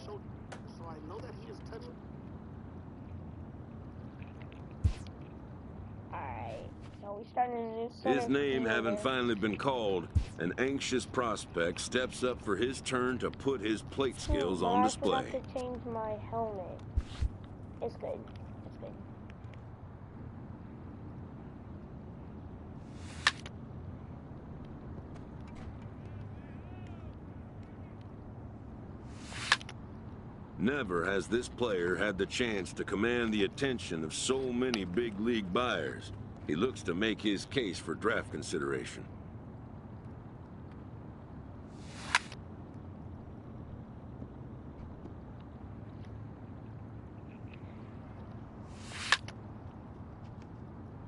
so I know that he is telling. Alright, so we started a new center His name having fielder. finally been called, an anxious prospect steps up for his turn to put his plate skills on display. I forgot to change my helmet. It's good. It's good. Never has this player had the chance to command the attention of so many big league buyers. He looks to make his case for draft consideration.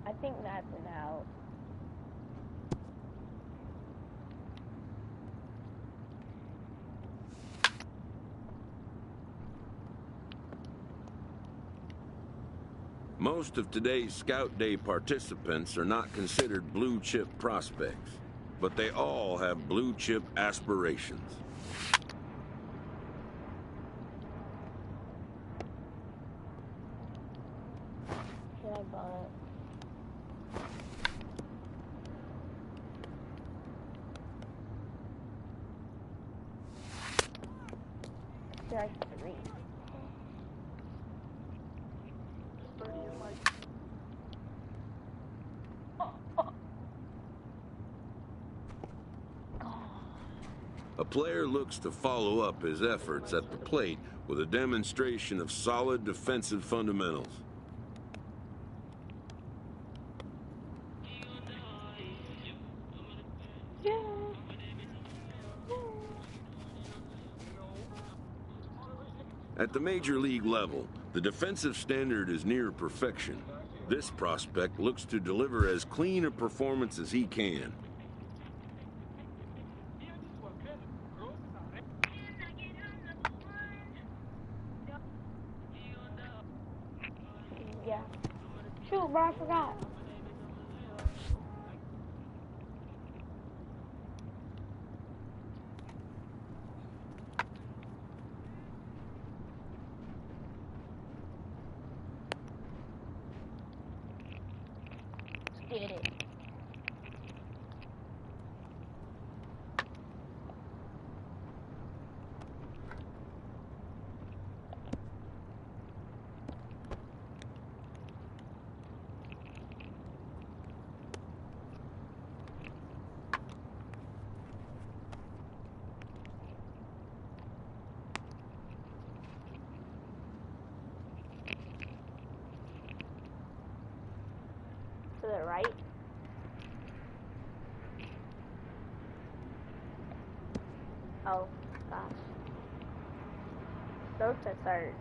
I think that's an out. Most of today's Scout Day participants are not considered blue-chip prospects, but they all have blue-chip aspirations. Should I buy it? Strike 3. A player looks to follow up his efforts at the plate with a demonstration of solid defensive fundamentals. At the major league level, the defensive standard is near perfection. This prospect looks to deliver as clean a performance as he can. Yeah. Shoot, bro, I forgot. Let's get it. To the right. Oh, gosh. Go to third.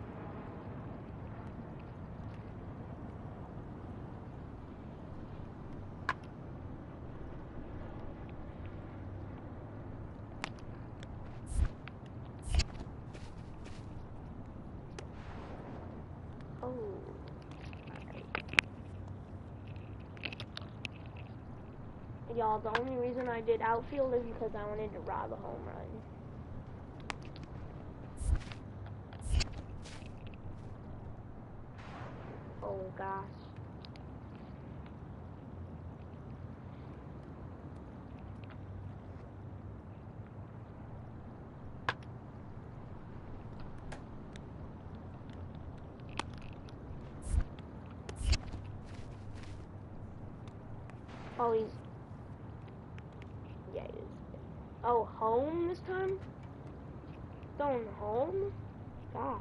Oh. Y'all, the only reason I did outfield is because I wanted to rob a home run. Oh gosh. Oh, he's... Yeah, he is. Oh, home this time? Going home? Gosh.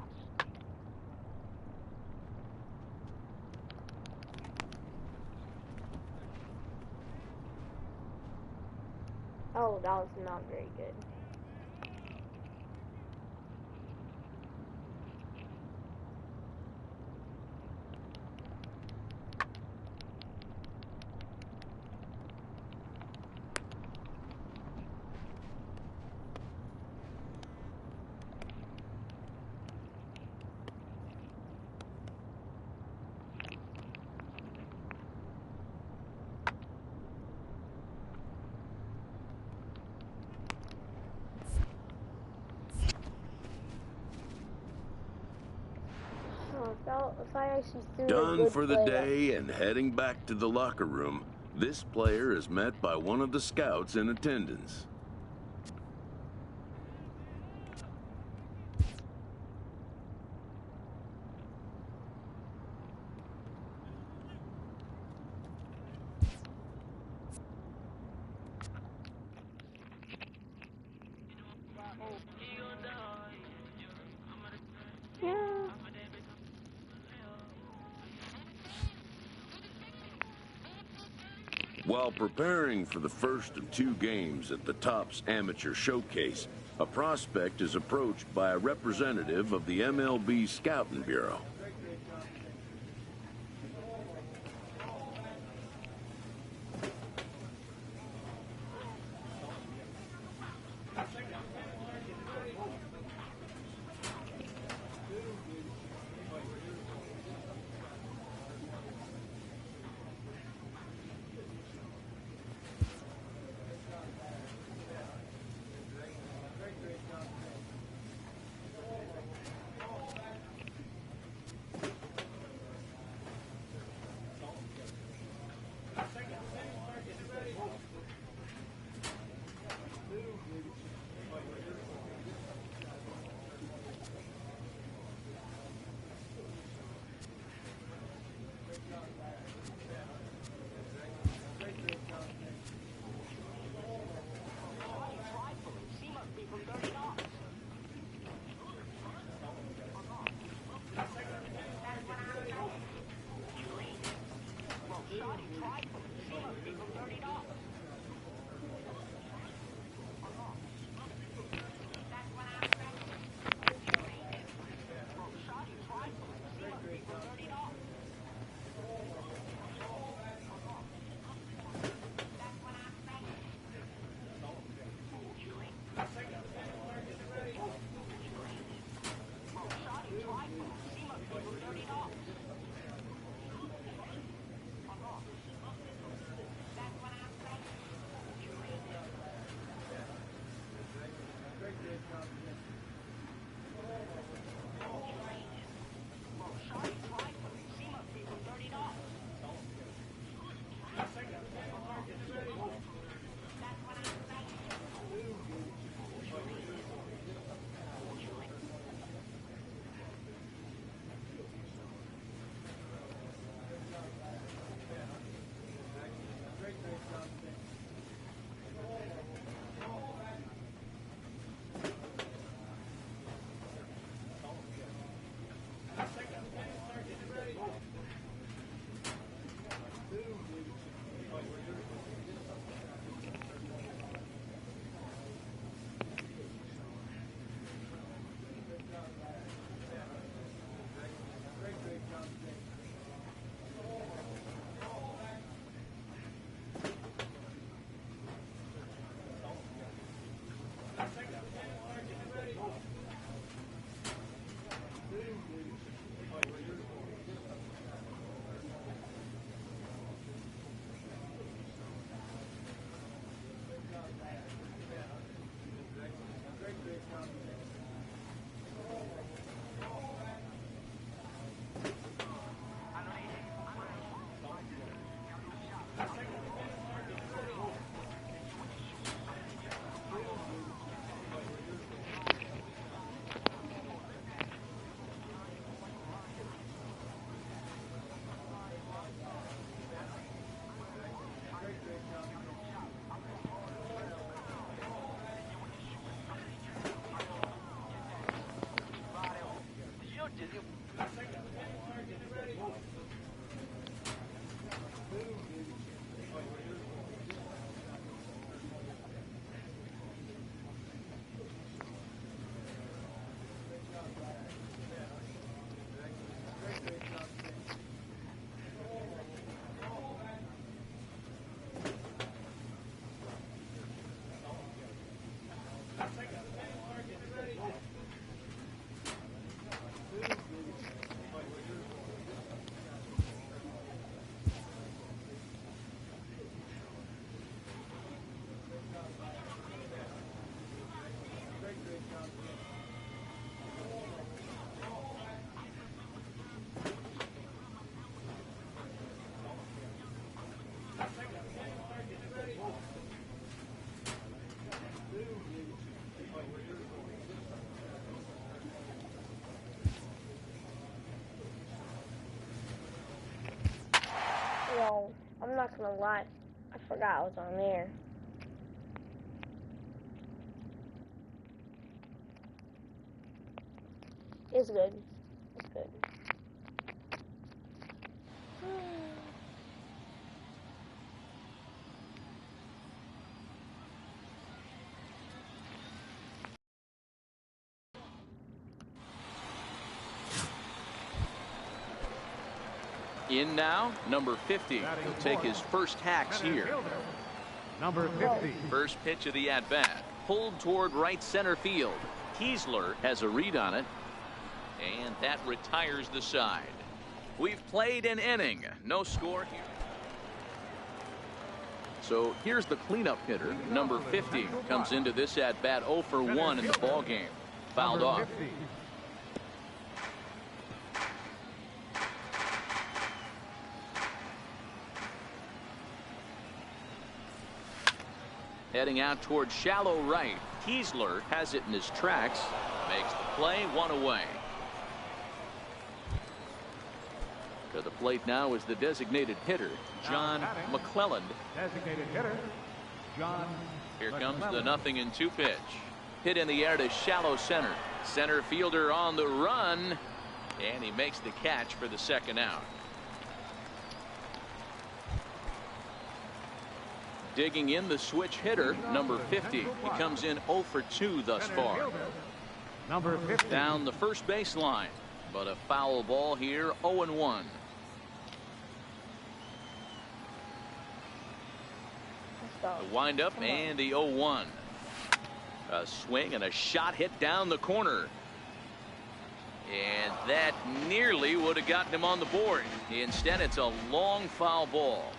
Oh, that was not very good. If I actually threw a Done good for the play, day and heading back to the locker room, this player is met by one of the scouts in attendance. yeah. While preparing for the first of 2 games at the Tops Amateur Showcase, a prospect is approached by a representative of the MLB Scouting Bureau. not gonna lie. I forgot I was on there. It's good. It's good. In now, number 50. He'll take his first hacks here. Number 50. First pitch of the at-bat. Pulled toward right center field. Kiesler has a read on it. And that retires the side. We've played an inning. No score here. So here's the cleanup hitter. Number 50 comes into this at-bat 0 for 1 in the ball game. Fouled off. Heading out toward shallow right. Kiesler has it in his tracks. Makes the play, 1 away. To the plate now is the designated hitter, John McClelland. Designated hitter, John. Here comes the 0-2 pitch. Hit in the air to shallow center. Center fielder on the run. And he makes the catch for the second out. Digging in the switch hitter, number 50. He comes in 0 for 2 thus far. Number 50. Down the first baseline. But a foul ball here, 0-1. The windup and the 0-1. A swing and a shot hit down the corner. And that nearly would have gotten him on the board. Instead, it's a long foul ball.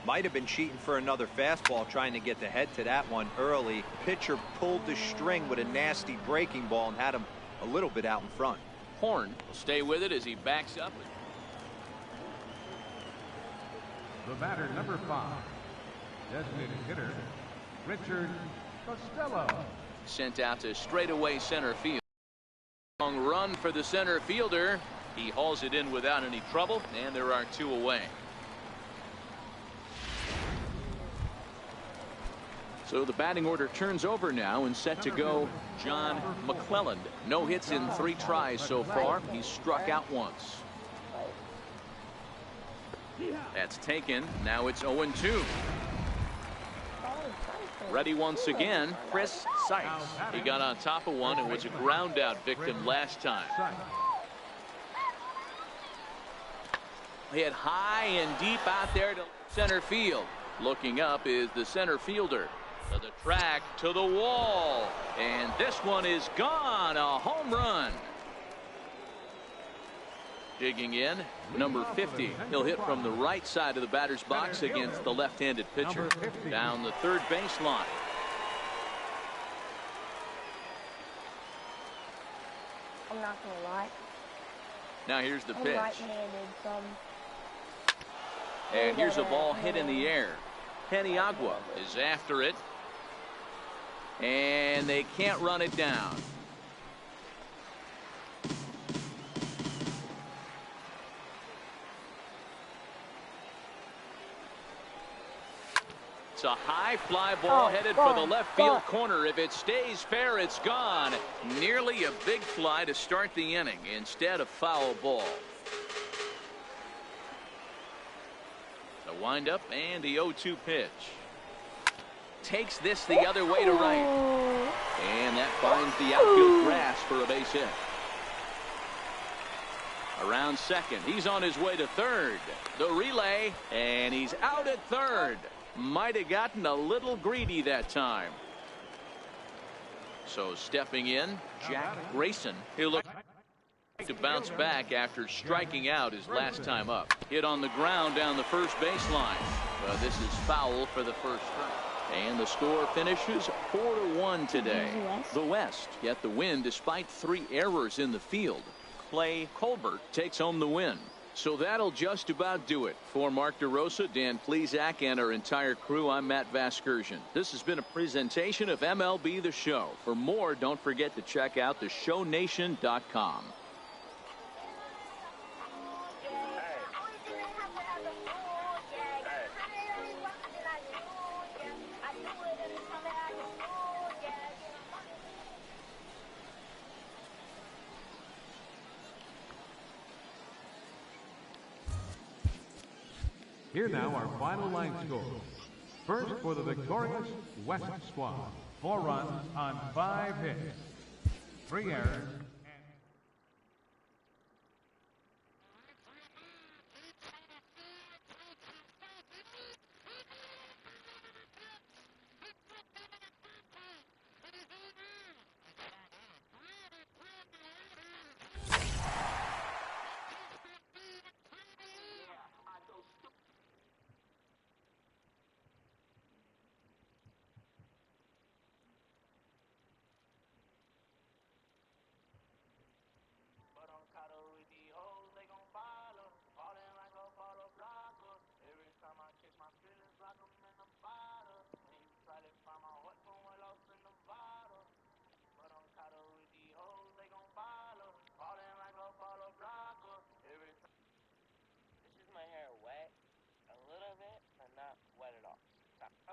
Might have been cheating for another fastball, trying to get the head to that one early. Pitcher pulled the string with a nasty breaking ball and had him a little bit out in front. Horn will stay with it as he backs up. The batter, number 5. Designated hitter, Richard Costello. Sent out to straightaway center field. Long run for the center fielder. He hauls it in without any trouble, and there are 2 away. So the batting order turns over now and set to go John McClelland. No hits in 3 tries so far. He's struck out once. That's taken. Now it's 0-2. Ready once again, Chris Sykes. He got on top of one and was a ground out victim last time. Hit high and deep out there to center field. Looking up is the center fielder. To the track, to the wall, and this one is gone. A home run. Digging in, number 50. He'll hit from the right side of the batter's box against the left-handed pitcher. Down the third baseline. I'm not gonna lie. Now here's the I'm pitch. right-handed, And here's a ball hit in the air. Peniagua is after it. And they can't run it down. It's a high fly ball headed for the left field corner. If it stays fair, it's gone. Nearly a big fly to start the inning. Instead, a foul ball. The windup and the 0-2 pitch. Takes this the other way to right. And that finds the outfield grass for a base hit. Around second. He's on his way to third. The relay, and he's out at third. Might have gotten a little greedy that time. So stepping in, Jack Grayson. He'll look to bounce back after striking out his last time up. Hit on the ground down the first baseline. This is foul for the first strike. And the score finishes 4-1 today. The West get the win despite 3 errors in the field. Clay Colbert takes home the win. So that'll just about do it. For Mark DeRosa, Dan Plesac, and our entire crew, I'm Matt Vasgersian. This has been a presentation of MLB The Show. For more, don't forget to check out theshownation.com. Here now are final line scores. First for the victorious West squad. 4 runs on 5 hits. 3 errors.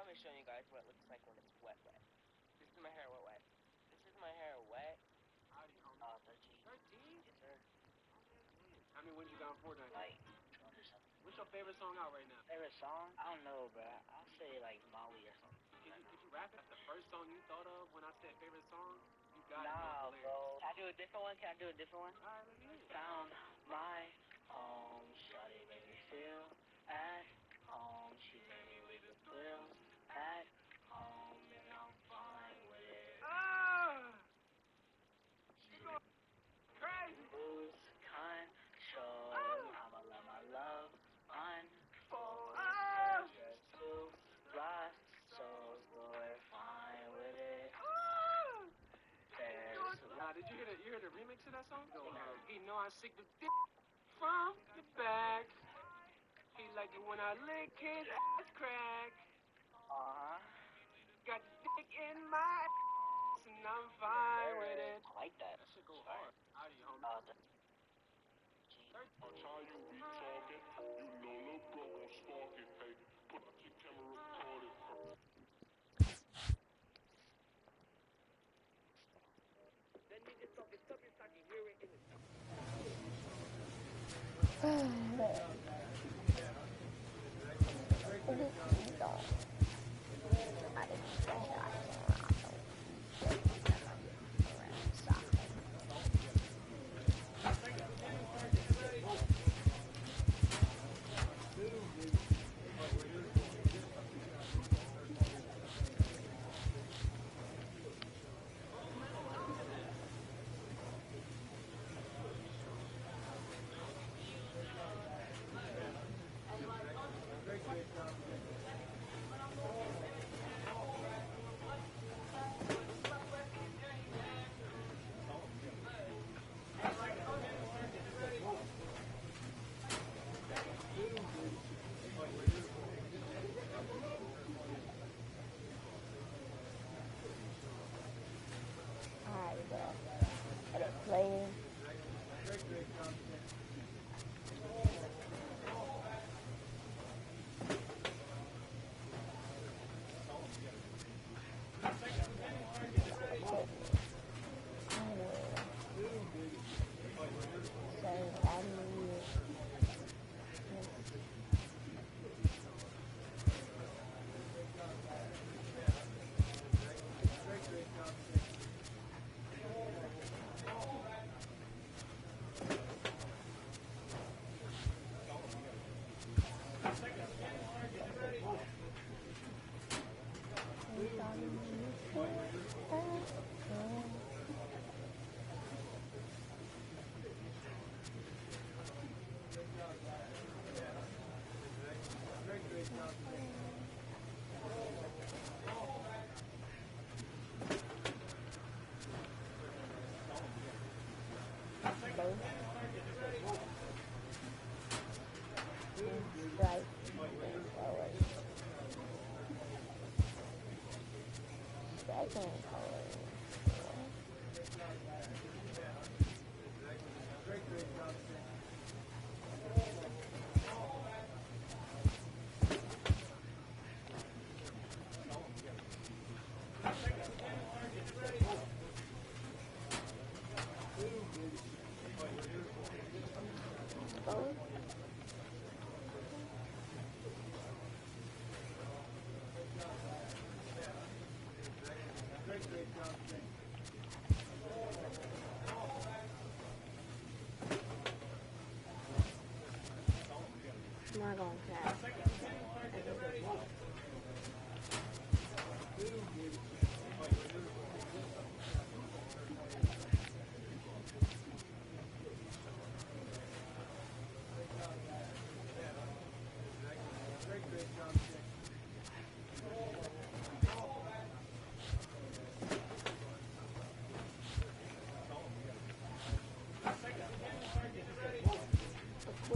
Let me show you guys what it looks like when it's wet. This is my hair wet. This is my hair wet. 13. Yes, sir. How many wins you got for that? Like, What's your favorite song out right now? favorite song? I don't know, bro. I'll say like Molly or something. Could you rap it? The first song you thought of when I said favorite song? You got Nah, it. bro. Can I do a different one? Alright, let me hear it. Found my home, shawty made me feel at home. She made me with the thrills at home, and I'm fine with it. She going crazy. Lose control. I'ma let my love unfold. Just two lost souls, but we're fine with it. Did you hear the remix of that song? He know I sick the dick from the back. He like it when I lick his ass crack. Got the dick in my ass and I'm fine with it. I like that. That shit go hard. How do you, homie? Watch how you be talking. You know lil' bro gon' spark it. Hey, put up your camera, record it. That nigga talking tough, I can hear it in the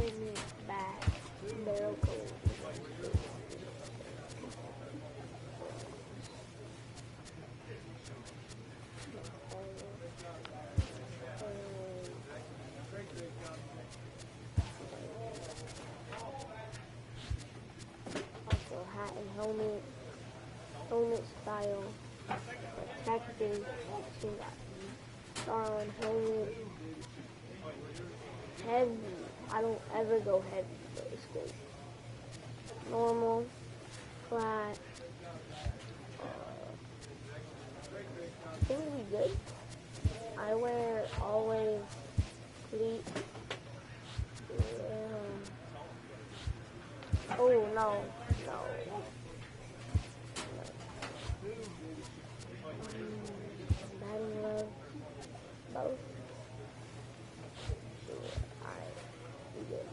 homie back. Barrel cold. Also hat and helmet style. Practicing, she got star on helmet. Heavy. I don't ever go heavy, but it's good. Normal, flat. I think it'll be good. I wear always cleats. Oh no. Batting glove, both. Alright, we good.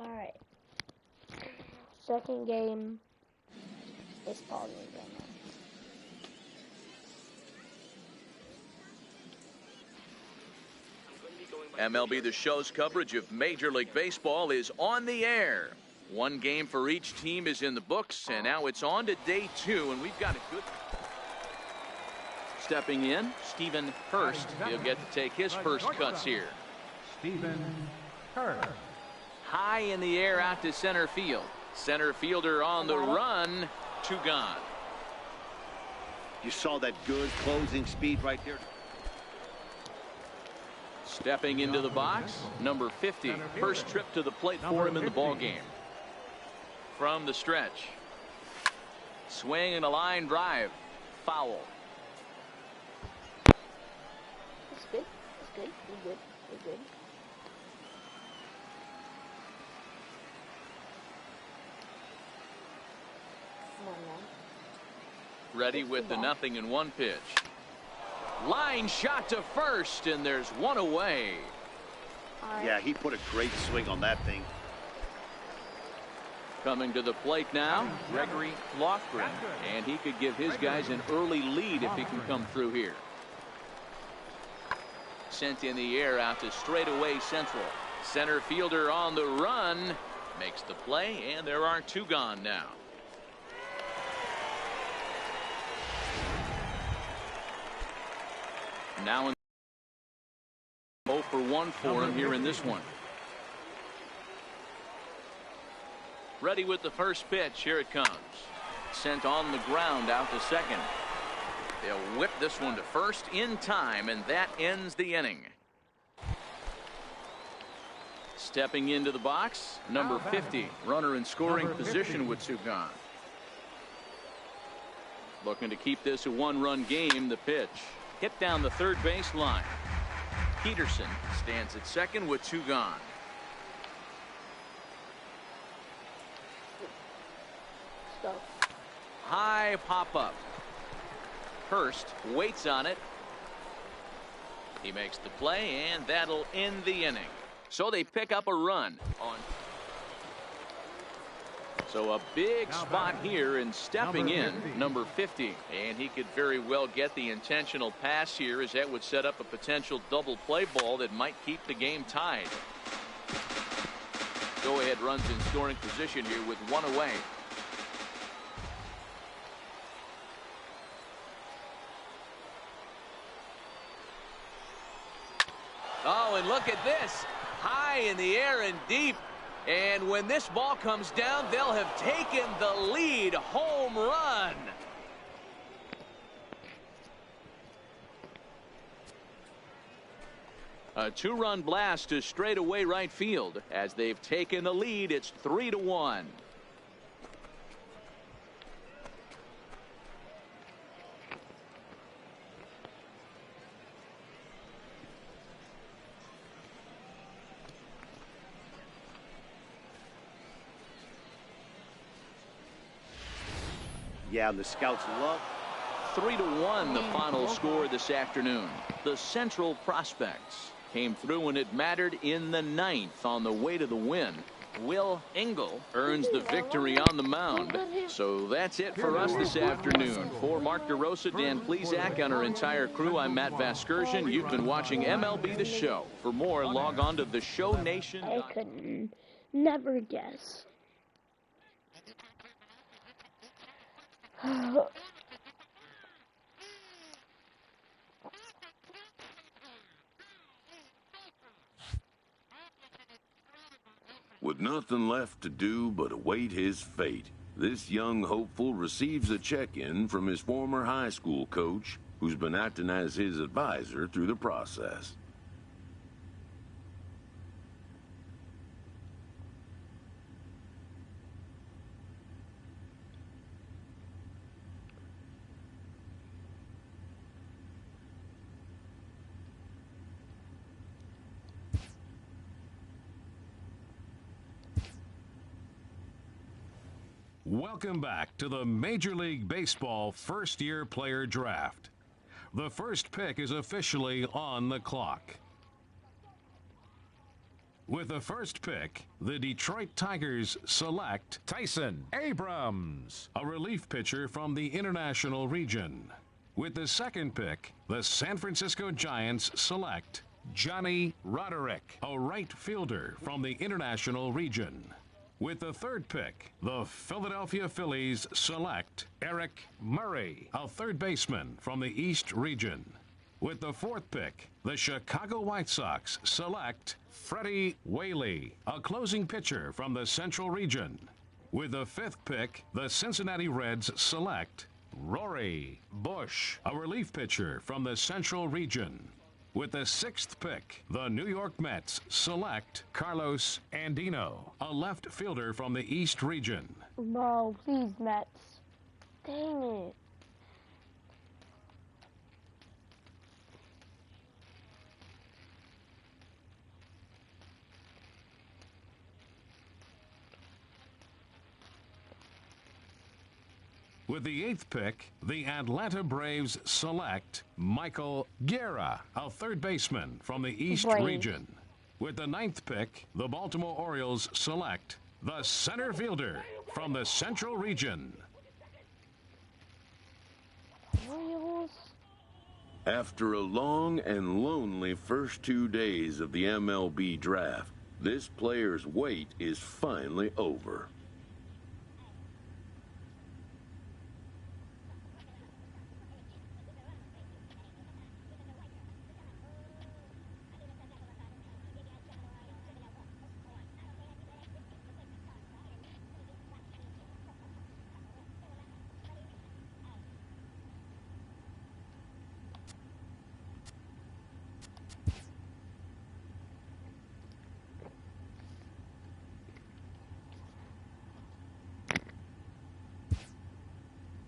Alright. Second game is pausing right now. MLB The Show's coverage of Major League Baseball is on the air. One game for each team is in the books, and now it's on to day 2, and we've got a good... Stepping in, Stephen Hurst. He'll get to take his first cuts here. Stephen Hurst. High in the air out to center field. Center fielder on the run. 2 gone. You saw that good closing speed right there. Stepping into the box, number 50. First trip to the plate for him in the ball game. From the stretch. Swing and a line drive. Foul. It's good. It's good. We're good. We're good. Come on now. Ready with the 0-1 pitch. Line shot to first, and there's one away. Right. Yeah, he put a great swing on that thing. Coming to the plate now, Gregory Lofgren, and he could give his guys an early lead if he can come through here. Sent in the air out to straightaway central. Center fielder on the run, makes the play, and there are 2 gone now. Now in 0 for 1 for him here in this one. Ready with the first pitch. Here it comes. Sent on the ground out to second. They'll whip this one to first in time, and that ends the inning. Stepping into the box, number 50. Runner in scoring position with 2 gone. Looking to keep this a 1-run game. The pitch. Hit down the third base line. Peterson stands at second with 2 gone. Stop. High pop up. Hurst waits on it. He makes the play, and that'll end the inning. So they pick up a run on. So a big spot here, and stepping in, number 50. And he could very well get the intentional pass here, as that would set up a potential double play ball that might keep the game tied. Go-ahead runs in scoring position here with 1 away. Oh, and look at this. High in the air and deep. And when this ball comes down, they'll have taken the lead. Home run. A 2-run blast to straightaway right field. As they've taken the lead, it's 3-1. Yeah, and the scouts love. 3-1 the final score this afternoon. The Central Prospects came through when it mattered in the 9th on the way to the win. Will Engel earns the victory on the mound. So that's it for us this afternoon. For Mark DeRosa, Dan Plesac, and our entire crew, I'm Matt Vasgersian. You've been watching MLB The Show. For more, log on to theshownation. I could never guess. With nothing left to do but await his fate, this young hopeful receives a check-in from his former high school coach, who's been acting as his advisor through the process. Welcome back to the Major League Baseball first-year player draft. The first pick is officially on the clock. With the first pick, the Detroit Tigers select Tyson Abrams, a relief pitcher from the International Region. With the second pick, the San Francisco Giants select Johnny Roderick, a right fielder from the International Region. With the third pick, the Philadelphia Phillies select Eric Murray, a third baseman from the East Region. With the fourth pick, the Chicago White Sox select Freddie Whaley, a closing pitcher from the Central Region. With the fifth pick, the Cincinnati Reds select Rory Bush, a relief pitcher from the Central Region. With the sixth pick, the New York Mets select Carlos Andino, a left fielder from the East Region. Bro, please, Mets. Dang it. With the eighth pick, the Atlanta Braves select Michael Guerra, a third baseman from the East Region. With the ninth pick, the Baltimore Orioles select the center fielder from the Central Region. Orioles? After a long and lonely first 2 days of the MLB draft, this player's wait is finally over.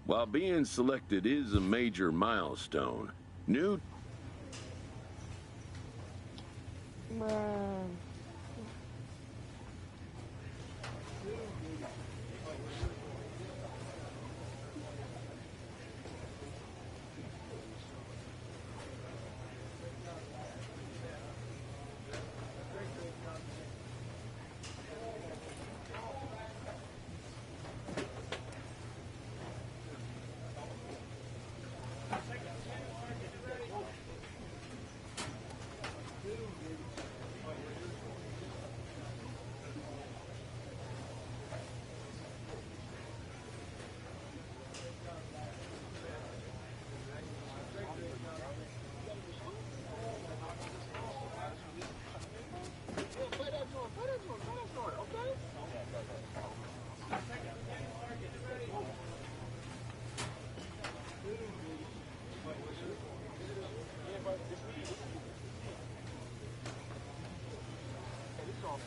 While being selected is a major milestone, new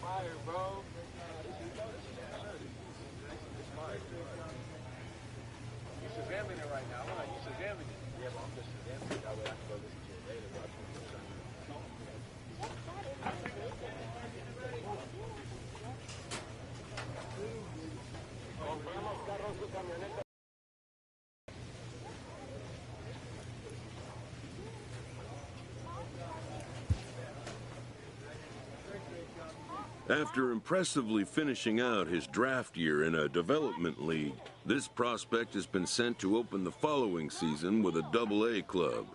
fire, bro. You Shazamming it right now. I'm like, you Shazamming it. Yeah, but I'm just Shazamming it. That way I can go listen to it later. But I just want to do something. Oh, After impressively finishing out his draft year in a development league, this prospect has been sent to open the following season with a Double-A club.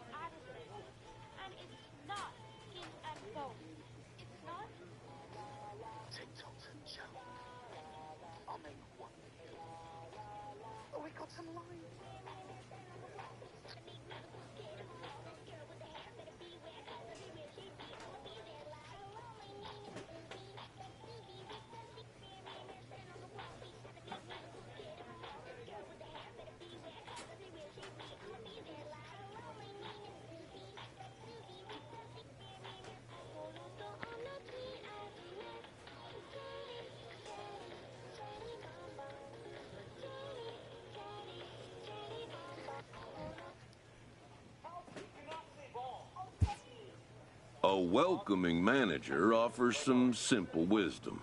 A welcoming manager offers some simple wisdom.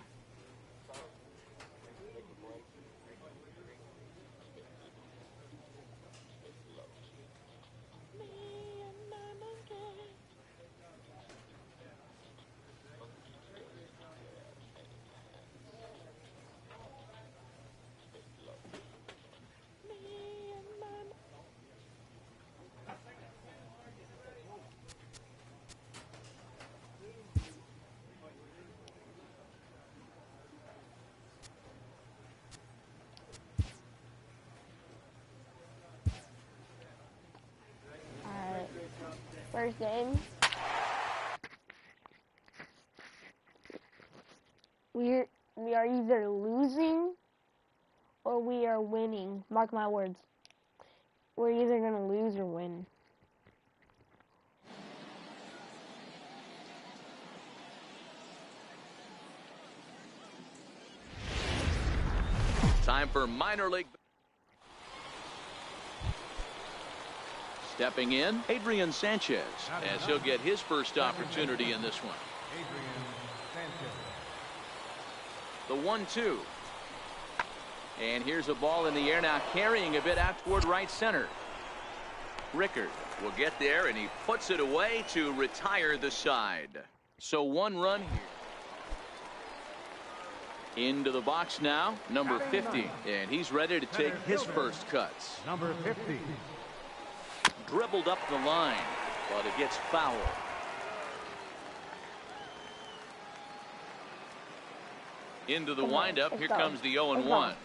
First game. We are either losing or we are winning. Mark my words. We're either going to lose or win. Time for minor league. Stepping in, Adrian Sanchez, as he'll get his first opportunity in this one. The 1-2. And here's a ball in the air now, carrying a bit out toward right center. Rickard will get there, and he puts it away to retire the side. So 1 run here. Into the box now, number 50, and he's ready to take his first cuts. Number 50. Dribbled up the line, but it gets fouled. Into the windup, here comes the 0-1.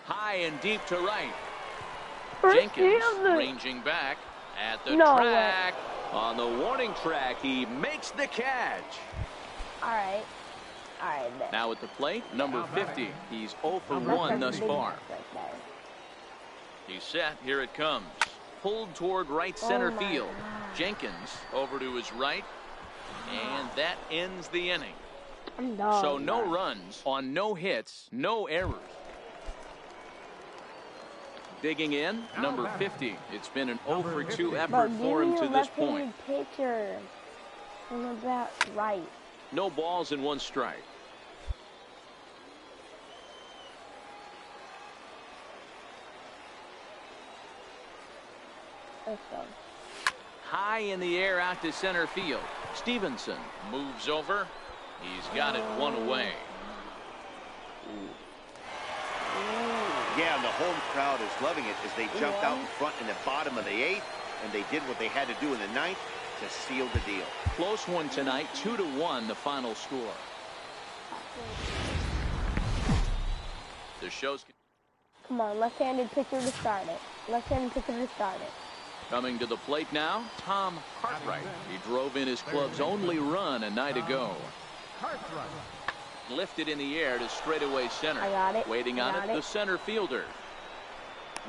High and deep to right. Jenkins ranging back at the track. On the warning track, he makes the catch. All right. Now at the plate, number 50. He's 0 for 1 thus far. He's set. Here it comes. Pulled toward right center field. Jenkins over to his right. And that ends the inning. So no runs on no hits, no errors. Digging in, number 50. It's been an 0 for 2 effort for him to this point. Pitcher. I'm about right. No balls and 1 strike. Let's go. High in the air out to center field. Stevenson moves over. He's got it 1 away. Yeah, and the home crowd is loving it as they jumped out in front in the bottom of the 8th, and they did what they had to do in the 9th to seal the deal. Close one tonight, 2-1 the final score. The show's... Come on, left-handed pitcher to start it. Left-handed pitcher to start it. Coming to the plate now, Tom Cartwright. He drove in his club's only run a night ago. Lifted in the air to straightaway center. I got it. Waiting on it, the center fielder.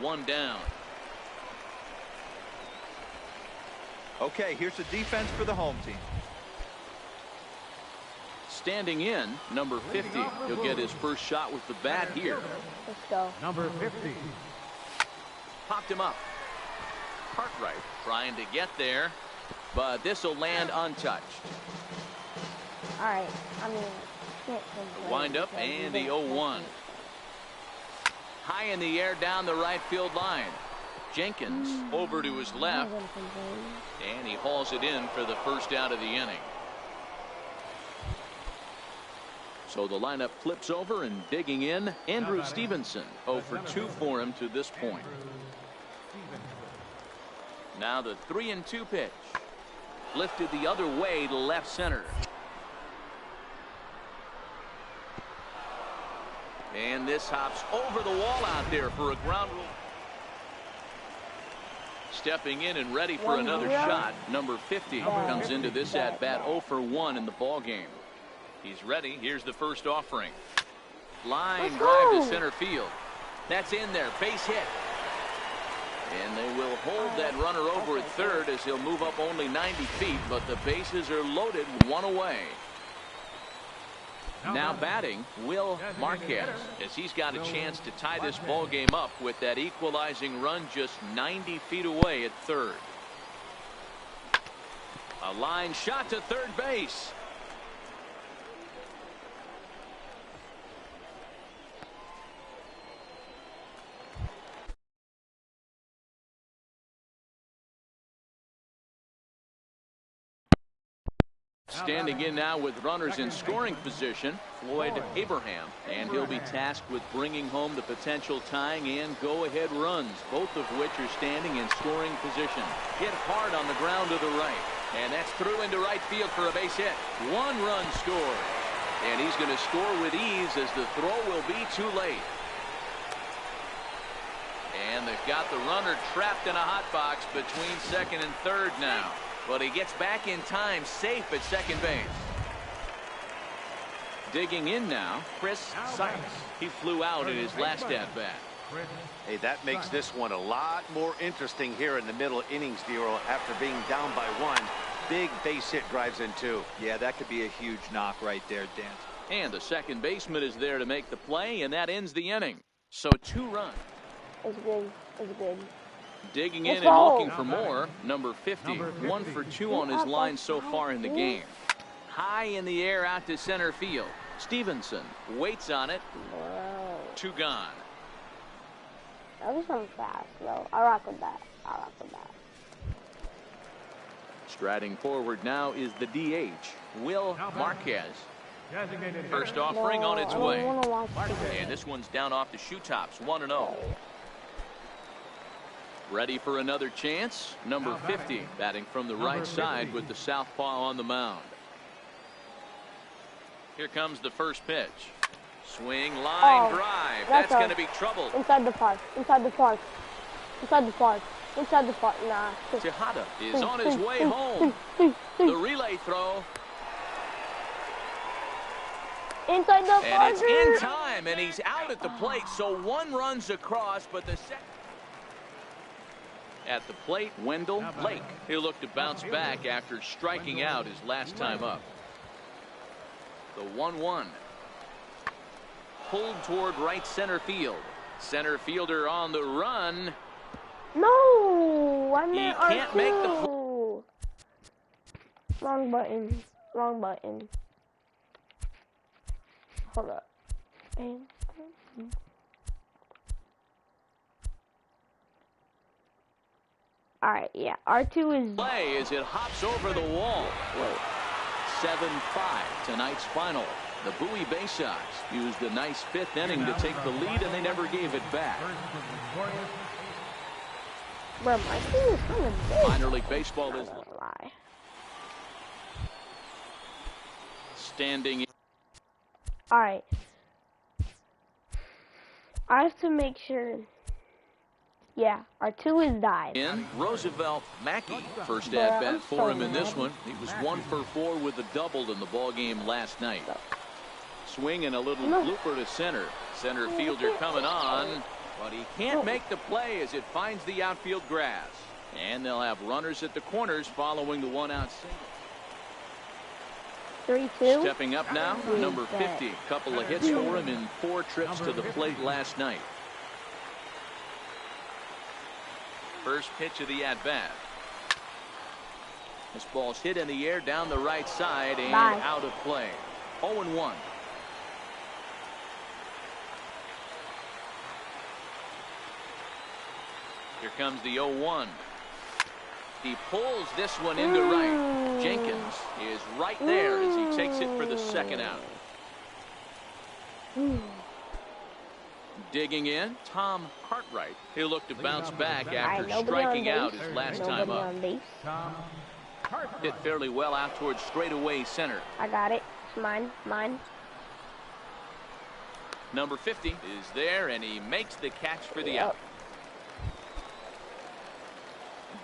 1 down. Okay, here's the defense for the home team. Standing in, number 50. He'll get his first shot with the bat here. Let's go. Number 50. Popped him up. Cartwright trying to get there, but this will land untouched. All right. I mean, can't complain. Wind up and the 0-1. High in the air down the right field line. Jenkins over to his left, and he hauls it in for the first out of the inning. So the lineup flips over, and digging in, Andrew Stevenson. 0 for 2 for him to this point. Now the 3-2 pitch. Lifted the other way to left center. And this hops over the wall out there for a ground rule. Stepping in and ready for another shot. Number 50 comes into this at bat 0 for 1 in the ball game. He's ready. Here's the first offering. Line drive to center field. That's in there. Base hit. And they will hold that runner over at third as he'll move up only 90 feet, but the bases are loaded, one away. Now batting, Will Marquez, as he's got a chance to tie this ball game up with that equalizing run just 90 feet away at third. A line shot to third base. Standing in now with runners in scoring position, Floyd Abraham, and he'll be tasked with bringing home the potential tying and go-ahead runs, both of which are standing in scoring position. Hit hard on the ground to the right, and that's through into right field for a base hit. 1 run scored, and he's going to score with ease as the throw will be too late. And they've got the runner trapped in a hot box between second and third now. But he gets back in time, safe at second base. Digging in now, Chris Sykes. He flew out in his last at-bat. Hey, that makes this one a lot more interesting here in the middle innings, Dero. After being down by 1, big base hit drives in 2. Yeah, that could be a huge knock right there, Dan. And the second baseman is there to make the play, and that ends the inning. So 2 runs. It's good. It's good. Digging in and looking for more. Number 50, 1 for 2 on his line so far in the game. High in the air out to center field. Stevenson waits on it. 2 gone. That was something fast, though. I rock with that. Striding forward now is the DH, Will Marquez. First offering on its way. And this one's down off the shoe tops, 1-0. Ready for another chance. Number 50 batting from the right side with the southpaw on the mound. Here comes the first pitch. Swing, line, drive. That's going to be trouble. Inside the park. Nah. Tejada is on his way home. The relay throw. Inside the park. And it's in time, and he's out at the plate. So 1 run's across, but the second. At the plate, Wendell Lake. He'll look to bounce back after striking out his last time up. The 1-1. Pulled toward right center field. Center fielder on the run. No! I meant he can't make the Wrong button. Hold up. Alright, yeah. R2 is... Play as it hops over the wall. 7-5, tonight's final. The Bowie Bay Sox used a nice 5th inning to take the lead, and they never gave it back. Bro, my team is kind of big. Minor League Baseball is standing. Alright. I have to make sure... Yeah, R2 is died. In Roosevelt Mackey, first at bat for him in this one. He was 1 for 4 with a double in the ball game last night. Swing and a little blooper to center. Center fielder coming on, but he can't make the play as it finds the outfield grass. And they'll have runners at the corners following the 1-out single. 3-2. Stepping up now, number 50. Couple of hits for him in 4 trips to the plate last night. First pitch of the at-bat. This ball's hit in the air down the right side and out of play. 0-1. Here comes the 0-1. He pulls this one into right. Jenkins is right there as he takes it for the 2nd out. Digging in, Tom Cartwright. He'll look to bounce back after nobody striking on out base. his last Nobody time up. on base. Hit fairly well out towards straightaway center. I got it. It's mine. Mine. Number 50 is there, and he makes the catch for the out.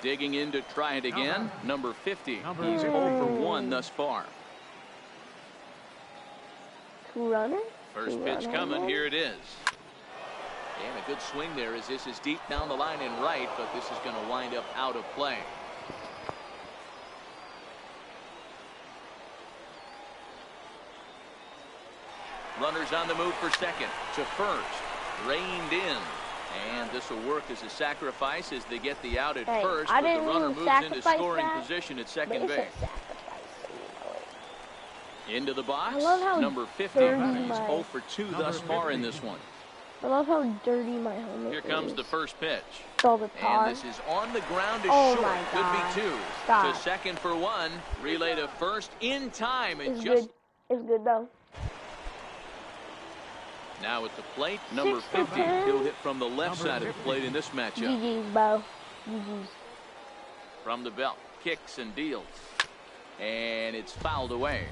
Digging in to try it again. Number 50. He's 0 for 1 thus far. Two runner. First pitch coming. Here it is. And a good swing there as this is deep down the line and right, but this is going to wind up out of play. Runners on the move for second. To first. Reined in. And this will work as a sacrifice as they get the out at first, but the runner moves into scoring position at second base. Into the box, number 50. He's 0 for 2 thus far in this one. I love how dirty my helmet Here comes the first pitch. All the tar. And this is on the ground to Oh short. my Could God. be 2. Stop. To second for 1. Relay to first in time. And It's just good. It's good though. now at the plate, number 50. He'll hit from the left side of the plate in this matchup. GG's, Bo. GG's. From the belt, kicks and deals. And it's fouled away.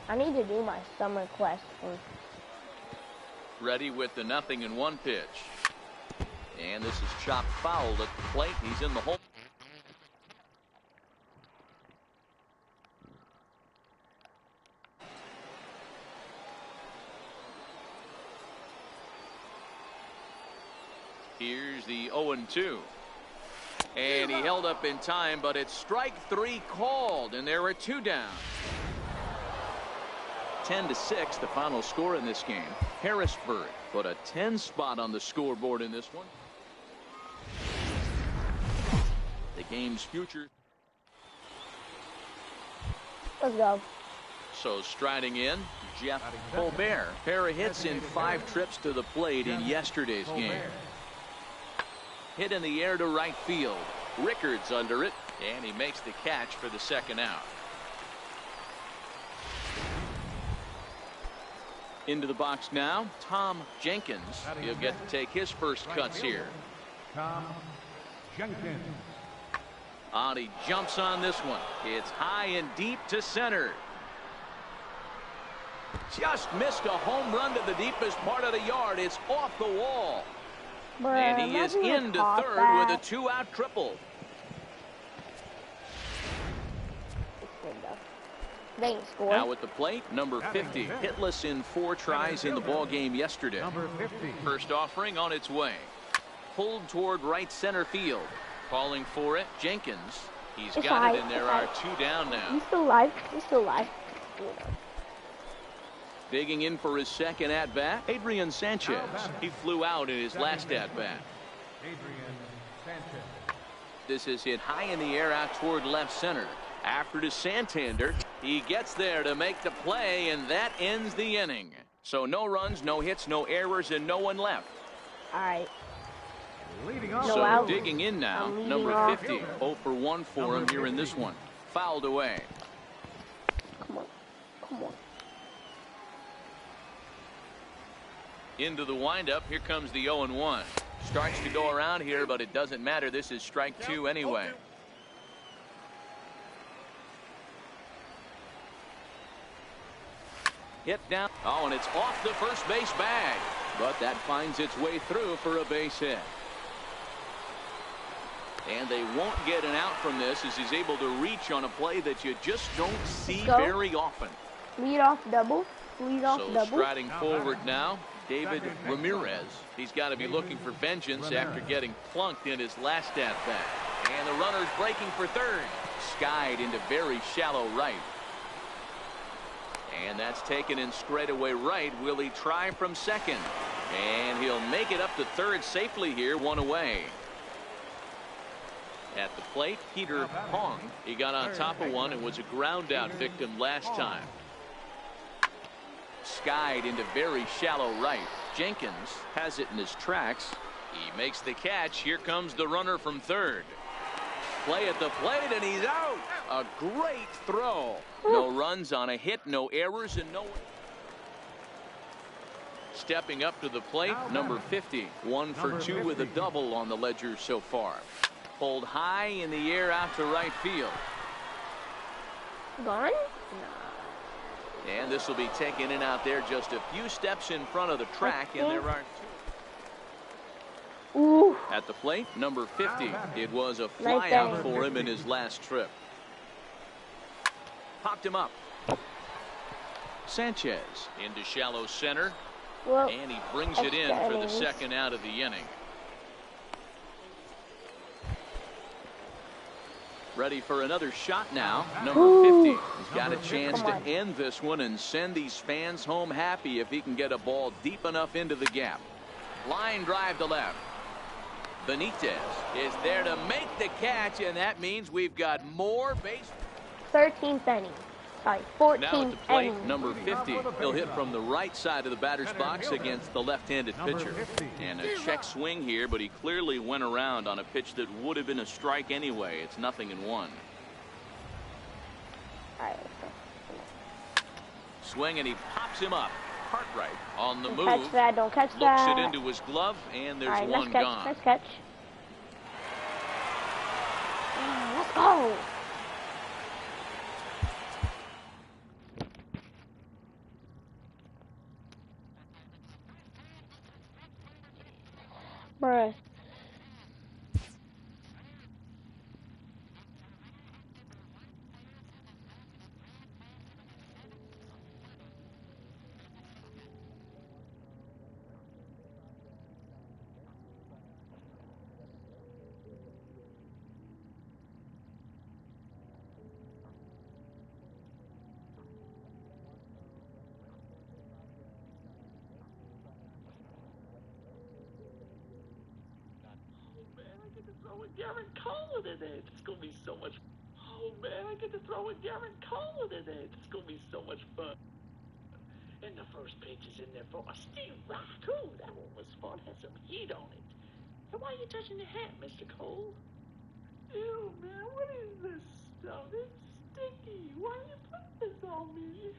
I need to do my summer quest first. Ready with the 0-1 pitch. And this is chopped foul at the plate. He's in the hole. Here's the 0-2. And he held up in time, but it's strike 3 called, and there are 2 down. 10-6, the final score in this game. Harrisburg put a 10 spot on the scoreboard in this one. The game's future. Let's go. So striding in, Jeff Colbert. Pair of hits in 5 trips to the plate in yesterday's game. Hit in the air to right field. Rickards under it, and he makes the catch for the second out. Into the box now, Tom Jenkins. He'll get to take his first cuts here. Tom Jenkins. He jumps on this one. It's high and deep to center. Just missed a home run to the deepest part of the yard. It's off the wall. Bruh, And he is into third with a 2-out triple. They ain't score. Now at the plate, number 50, hitless in 4 tries in the ball game yesterday. Number 50. First offering on its way. Pulled toward right center field. Calling for it, Jenkins. He's got it, and there are 2 down now. He's still alive. He's still alive. Digging in for his second at-bat, Adrian Sanchez. He flew out in his last at-bat. Adrian Sanchez. This is hit high in the air out toward left center. After to Santander, he gets there to make the play, and that ends the inning. So no runs, no hits, no errors, and no one left. All right. Leading off. So out. digging in now, number 50, 0 for 1 for him here in this one. Fouled away. Come on. Come on. Into the windup, here comes the 0-1. Starts to go around here, but it doesn't matter. This is strike 2 anyway. Hit down. Oh, and it's off the first base bag. But that finds its way through for a base hit. And they won't get an out from this as he's able to reach on a play that you just don't see very often. Lead off double. Lead off So double. striding forward now, David Ramirez. He's got to be looking for vengeance after getting plunked in his last at-bat. And the runner's breaking for third. Skied into very shallow right. And that's taken in straightaway right. Will he try from second? And he'll make it up to third safely here, 1 away. At the plate, Peter Hong. He got on top of one and was a ground out victim last time. Skied into very shallow right. Jenkins has it in his tracks. He makes the catch. Here comes the runner from third. play at the plate, and he's out. A great throw. No runs on a hit, no errors, and no... Stepping up to the plate, number 50. 1 for 2 with a double on the ledger so far. Pulled high in the air out to right field. Gone? And this will be taken in out there just a few steps in front of the track, and there are 2. Ooh. At the plate, number 50. It was a flyout for him in his last trip. Popped him up. Sanchez into shallow center. Well, and he brings it in for the second out of the inning. Ready for another shot now. Number 50. He's got a chance to end this one and send these fans home happy if he can get a ball deep enough into the gap. Line drive to left. Benitez is there to make the catch, and that means we've got more base. 13th inning. Sorry, 14th now at the plate, inning. number 50. He'll hit from the right side of the batter's box against the left-handed pitcher. And a check swing here, but he clearly went around on a pitch that would have been a strike anyway. It's 0-1. Swing, and he pops him up. Cartwright on the move. Catch that, don't catch Looks that. it into his glove, and there's right, one gone. Nice catch. Let's go. Bruh. Garrett Cole in it. It's gonna be so much. Oh man, I get to throw in Garrett Cole in it. It's gonna be so much fun. And the first pitch is in there for a Steve Rock. Ooh, that one was fun. Had some heat on it. And why are you touching the hat, Mr. Cole? Ew, man, what is this stuff? It's sticky. Why you put this on me?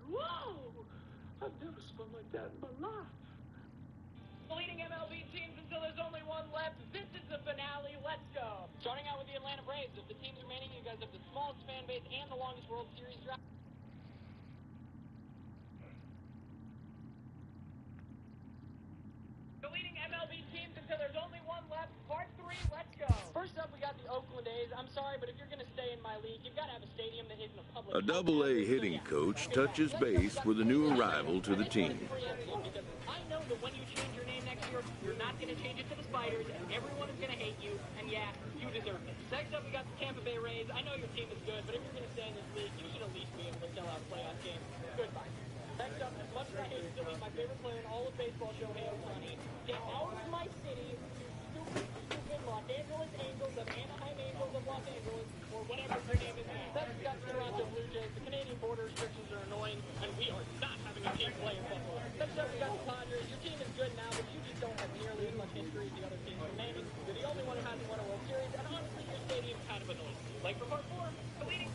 Whoa! I've never smelled like that in my life. Leading MLB teams until there's only one left. This is the finale. Let's go. Starting out with the Atlanta Braves. Of the teams remaining, you guys have the smallest fan base and the longest World Series drought. The leading MLB teams until there's only one left. Part 3. Let's go. First up, we got the Oakland A's. I'm sorry, but if you're going to stay in my league, you've got to have a stadium that isn't a public. A Double-A hitting coach touches base with a new arrival to the team. I know that when you change your name next year, you're not going to change it to the Spiders, and everyone is going to hate you, and yeah, you deserve it. Next up, we got the Tampa Bay Rays. I know your team is good, but if you're going to stay in this league, you should at least be able to sell out playoff games. Goodbye. Next up, as much as I hate to delete my favorite player in all of baseball, Shohei Ohtani, get out of my city, you stupid Los Angeles Angels of Anaheim Angels of Los Angeles, or whatever your name is now. Next, we got the Toronto Blue Jays. The Canadian border restrictions are annoying, and we are not having a team play in Buffalo. Next up, we got the Padres. Your team is good now, but you just don't have nearly as much history as the other teams remaining. You're the only one who hasn't won a World Series, and honestly, your stadium kind of annoys me. Like for part 4, the leading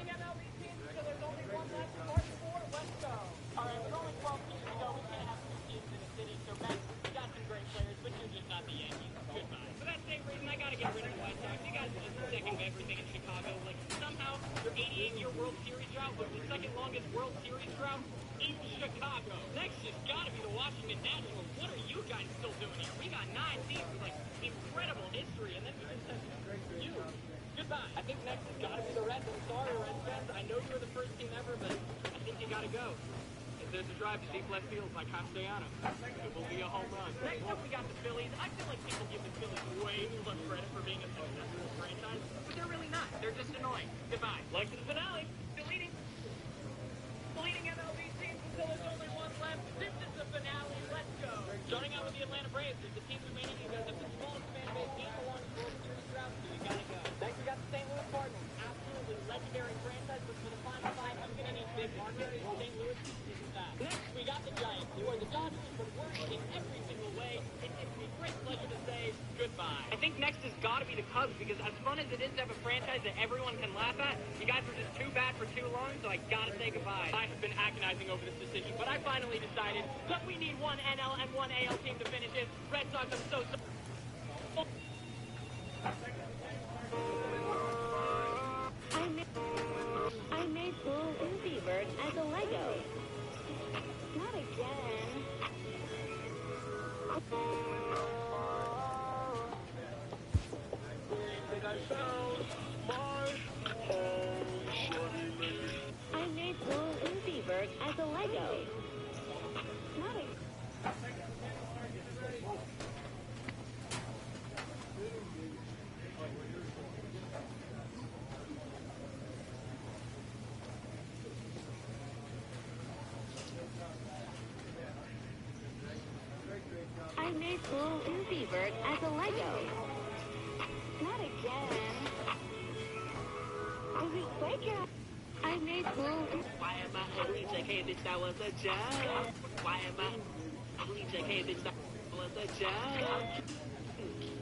MLB teams until there's only one left. Part 4, let's go. All right, we're only 12 years ago. We can't have 2 teams in a city, so Max, we got some great players, but you're just not the Yankees. Goodbye. For that same reason, I got to get rid of the White Sox. You guys are just the second of everything in Chicago. Like, somehow, your 88-year World Series drought was the second longest World Series drought in Chicago. Next has got to be the Washington Nationals. What are you guys still doing here? We got 9 teams with, like, incredible history, and then we just have you. Goodbye. I think next has got to be the Reds. I'm sorry, Reds fans. I know you were the first team ever, but I think you got to go. If there's a drive to deep left field by Castellanos, it will be a home run. Next up, we got the Phillies. I feel like people give the Phillies way too much credit for being a successful franchise, but they're really not. They're just annoying. Goodbye. Like to the finale. Deleting MLB teams until there's only one left. This is the finale. Let's go. Starting out with the Atlanta Braves. There's the teams remaining. You guys have the smallest fan base and the longest World Series drought, so you gotta go. Next, we got the St. Louis Cardinals. Absolutely legendary franchise, but for the final 5, I'm gonna need big market. St. Louis isn't that. Next, we got the Giants. You are the Dodgers, but worse in every single way. It makes me great pleasure to say goodbye. I think next has got to be the Cubs because as fun as it is to have a franchise that everyone can laugh at, you guys were just too bad for too long, so I got to say goodbye. I have been agonizing over this decision, but I finally decided that we need one NL and one AL team to finish it. Red Sox, I'm so sorry. I made Bull Uzi Bird as a Lego. Not again. I made Bull Uzi Bird as a Lego. Not again. I made Bull Uzi Bird as a Lego. Not again. I made Bull. Why am I a bleach? I can't bitch, that was a joke. Why am I a bleach? I can't bitch, that was a joke.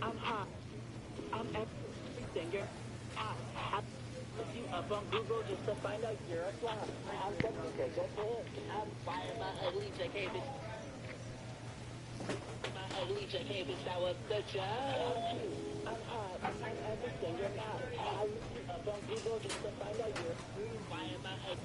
I'm hot. I'm everything. You're hot. I looked you up on Google just to find out you're a flop. I'm sexy, that's it. Why am I a bleach? I can't bitch. I bleach, I can't bitch, that was the joke. I'm hot. I'm everything. You're not. I looked you up on Google just to find out you're. Why am I a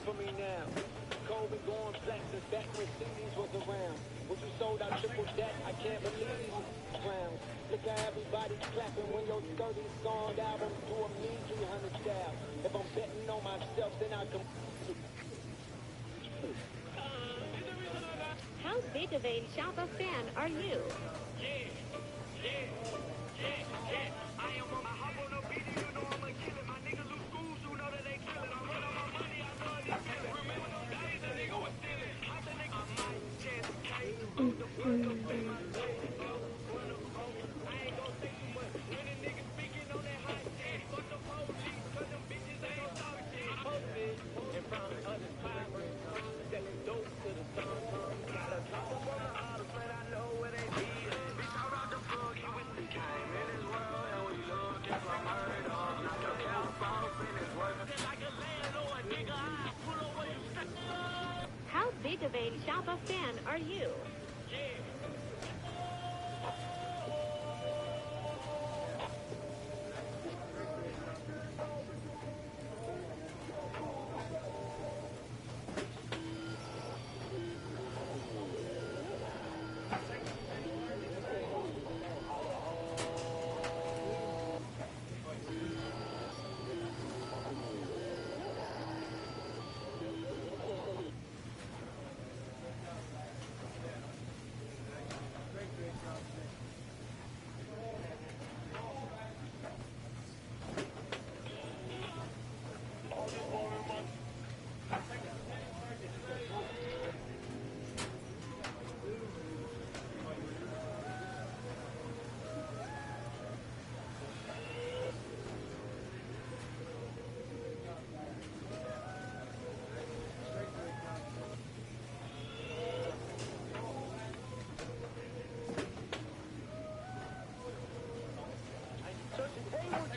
for me now. Kobe going flex and back when CDs was around. What you sold out triple debt, I can't believe these clowns. Look at everybody clapping when your 30-song album doing me 300 down. If I'm betting on myself, then I can. How big of a Shabba fan are you? I am on my hop on the beat, you know I'ma kill it. My niggas lose schools, who know that they kill it. I'm running my money, I know they kill it. Remember those days, a nigga was stealing. Hop the nigga, I might chance the case. The fuck up in my face. I ain't gon' say too much. When a nigga speaking on that hot shit, fuck the police, cause them bitches ain't gon' talk shit. I posted in front of other poppers. That dope to the sun. Gotta drop up on the autos, man, I know where they be. Bitch, I rock the plug, you with the came in this world, and we look at my murder. Knock your cap off in this world. Like a landlord, nigga, I pull over you stuck. How big of a Shabba fan are you?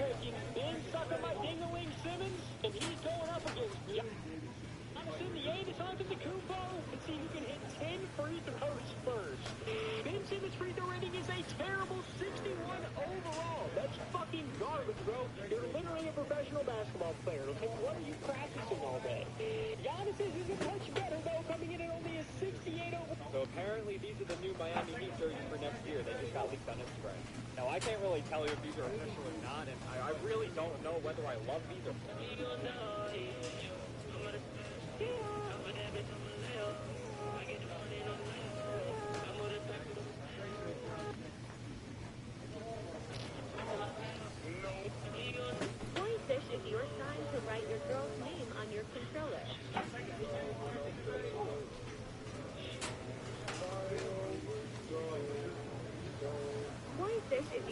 taking in sucker my ding-a-ling Simmons, and he's going up against Thomason, the Avis onto the Kupo, and see who can hit 10 free throws first. Ben Simmons' free throw rating is a terrible 61 overall. That's fucking garbage, bro. You're literally a professional basketball player. Okay, what are you practicing all day? Giannis's is a touch better, though, coming in at only a 68 overall. So apparently these are the new Miami Heat jerseys for next year. They just got leaked on Instagram. Now, I can't really tell you if these are official or not, and I really don't know whether I love these or Boyfish is your sign to write your girl's name on your controller.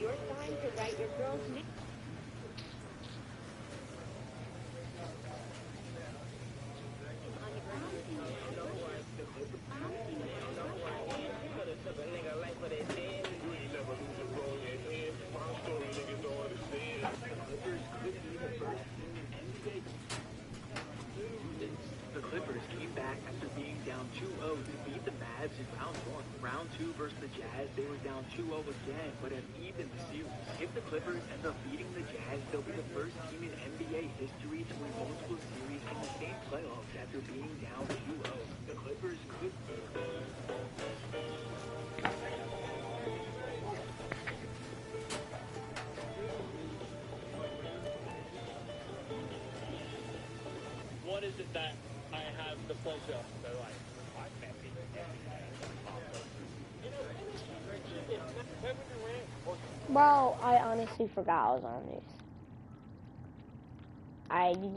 your sign to write your girl's name. On the ground team, The Clippers came back after being down 2-0 to beat the Mavs in round 1. Round 2 versus the Jazz, they were down 2-0 again, but have evened the series. If the Clippers end up beating the Jazz, they'll be the first team in NBA history to win multiple series in the same playoffs after being down 2-0. The Clippers could... What is it that I have the pleasure of? So like, I've met people. Bro, I honestly forgot I was on this. I did